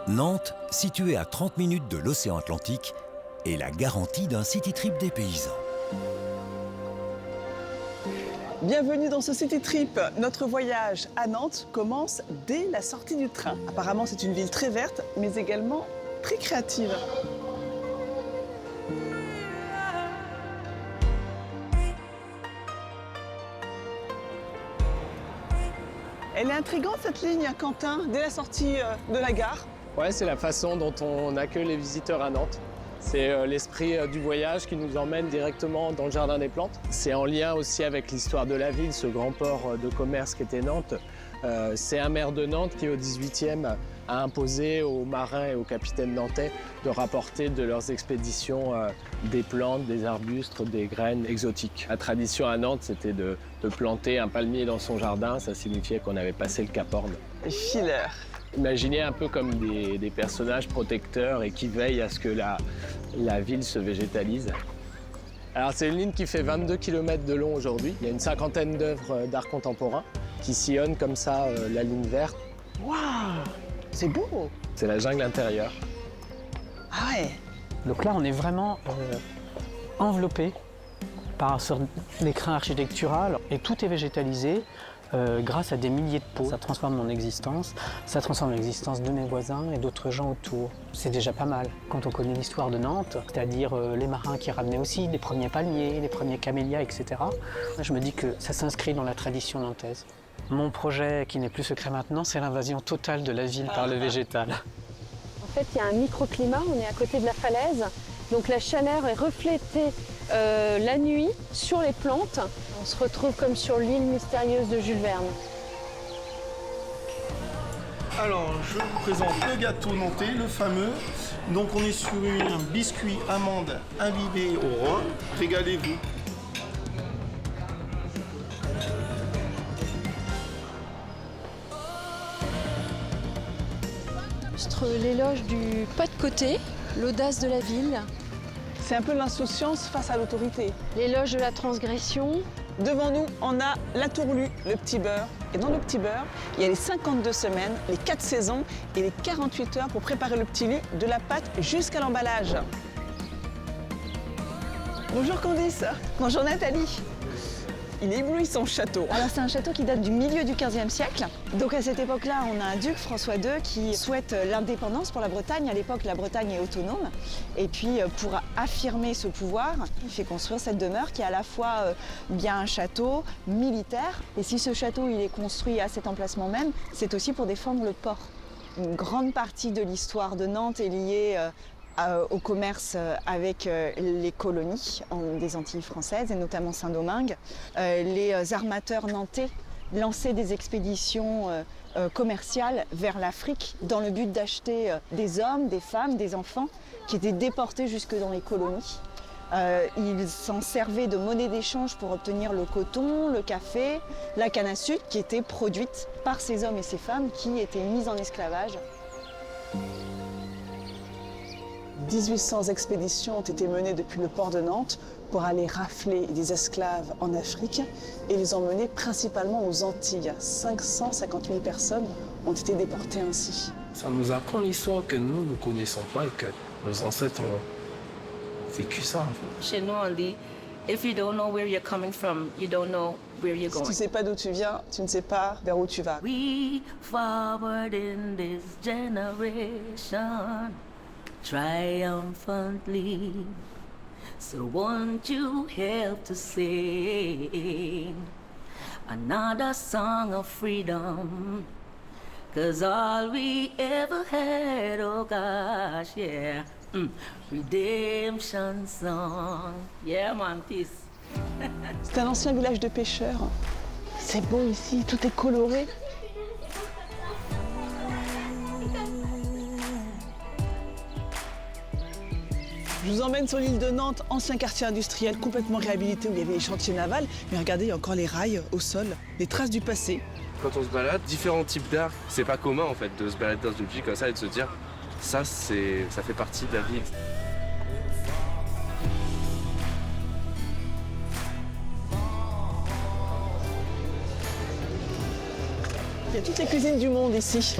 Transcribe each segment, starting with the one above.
Nantes, située à 30 minutes de l'océan Atlantique, est la garantie d'un city trip des paysans. Bienvenue dans ce City Trip. Notre voyage à Nantes commence dès la sortie du train. Apparemment, c'est une ville très verte, mais également très créative. Elle est intrigante cette ligne, Quentin, dès la sortie de la gare. Ouais, c'est la façon dont on accueille les visiteurs à Nantes. C'est l'esprit du voyage qui nous emmène directement dans le Jardin des Plantes. C'est en lien aussi avec l'histoire de la ville, ce grand port de commerce qu'était Nantes. C'est un maire de Nantes qui, au XVIIIe, a imposé aux marins et aux capitaines nantais de rapporter de leurs expéditions des plantes, des arbustes, des graines exotiques. La tradition à Nantes, c'était de planter un palmier dans son jardin. Ça signifiait qu'on avait passé le Cap Horn. Les fileurs. Imaginez un peu comme des personnages protecteurs et qui veillent à ce que la ville se végétalise. Alors c'est une ligne qui fait 22 km de long aujourd'hui. Il y a une cinquantaine d'œuvres d'art contemporain qui sillonnent comme ça la ligne verte. Waouh, c'est beau. C'est la jungle intérieure. Ah ouais. Donc là, on est vraiment enveloppé par ce écrin architectural et tout est végétalisé. Grâce à des milliers de pots. Ça transforme mon existence, ça transforme l'existence de mes voisins et d'autres gens autour. C'est déjà pas mal. Quand on connaît l'histoire de Nantes, c'est-à-dire les marins qui ramenaient aussi les premiers palmiers, les premiers camélias, etc., je me dis que ça s'inscrit dans la tradition nantaise. Mon projet, qui n'est plus secret maintenant, c'est l'invasion totale de la ville par le végétal. En fait, il y a un microclimat, on est à côté de la falaise, donc la chaleur est reflétée la nuit sur les plantes. On se retrouve comme sur l'île mystérieuse de Jules Verne. Alors, je vous présente le gâteau nantais, le fameux. Donc, on est sur un biscuit amande imbibé au rhum. Régalez-vous. L'éloge du pas de côté, l'audace de la ville, C'est un peu l'insouciance face à l'autorité. l'éloge de la transgression. Devant nous, on a la tourlue, le petit beurre. Et dans le petit beurre, il y a les 52 semaines, les 4 saisons et les 48 heures pour préparer le petit lu de la pâte jusqu'à l'emballage. Bonjour Candice. Bonjour Nathalie. Il est éblouissant ce château. Alors c'est un château qui date du milieu du XVe siècle. Donc à cette époque-là, on a un duc, François II, qui souhaite l'indépendance pour la Bretagne. À l'époque, la Bretagne est autonome. Et puis pour affirmer ce pouvoir, il fait construire cette demeure qui est à la fois bien un château militaire. Et si ce château il est construit à cet emplacement même, c'est aussi pour défendre le port. Une grande partie de l'histoire de Nantes est liée au commerce avec les colonies des Antilles françaises et notamment Saint-Domingue. Les armateurs nantais lançaient des expéditions commerciales vers l'Afrique dans le but d'acheter des hommes, des femmes, des enfants qui étaient déportés jusque dans les colonies. Ils s'en servaient de monnaie d'échange pour obtenir le coton, le café, la canne à sucre qui était produite par ces hommes et ces femmes qui étaient mis en esclavage. 1800 expéditions ont été menées depuis le port de Nantes pour aller rafler des esclaves en Afrique et les emmener principalement aux Antilles. 550 000 personnes ont été déportées ainsi. Ça nous apprend l'histoire que nous ne connaissons pas et que nos ancêtres ont vécu ça. En fait. Chez nous, on dit, if you don't know where you're coming from, you don't know where you're Si tu going. ne sais pas d'où tu viens, tu ne sais pas vers où tu vas. We forward in this generation triumphantly. So won't you help to sing another song of freedom? 'Cause all we ever had, oh gosh, yeah, redemption song. Yeah, man, peace. C'est un ancien village de pêcheurs. C'est beau ici, tout est coloré. Je vous emmène sur l'île de Nantes, ancien quartier industriel complètement réhabilité où il y avait les chantiers navals. Mais regardez, il y a encore les rails au sol, les traces du passé. Quand on se balade, différents types d'art, c'est pas commun en fait de se balader dans une ville comme ça et de se dire ça fait partie de la ville. Il y a toutes les cuisines du monde ici.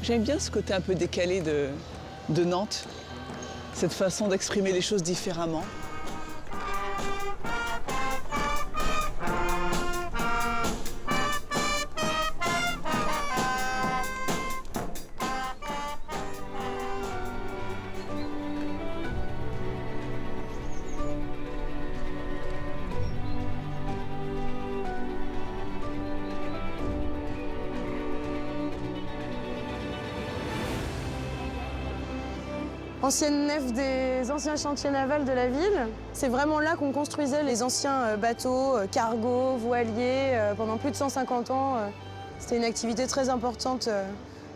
J'aime bien ce côté un peu décalé de Nantes, cette façon d'exprimer les choses différemment. Ancienne nef des anciens chantiers navals de la ville. C'est vraiment là qu'on construisait les anciens bateaux, cargos, voiliers. Pendant plus de 150 ans, c'était une activité très importante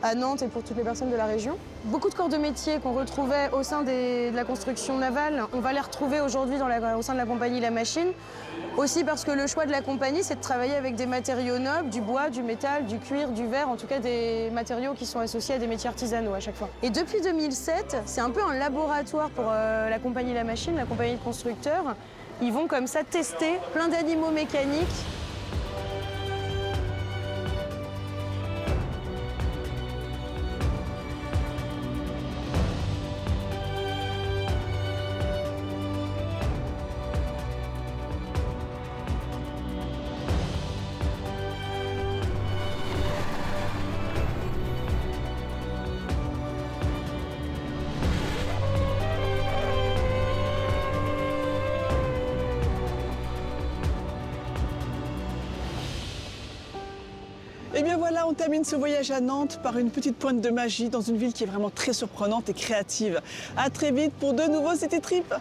à Nantes et pour toutes les personnes de la région. Beaucoup de corps de métier qu'on retrouvait au sein de la construction navale, on va les retrouver aujourd'hui au sein de la compagnie La Machine. Aussi parce que le choix de la compagnie, c'est de travailler avec des matériaux nobles, du bois, du métal, du cuir, du verre, en tout cas des matériaux qui sont associés à des métiers artisanaux à chaque fois. Et depuis 2007, c'est un peu un laboratoire pour la compagnie La Machine, la compagnie de constructeurs. Ils vont comme ça tester plein d'animaux mécaniques. Et bien voilà, on termine ce voyage à Nantes par une petite pointe de magie dans une ville qui est vraiment très surprenante et créative. À très vite pour de nouveaux City Trips.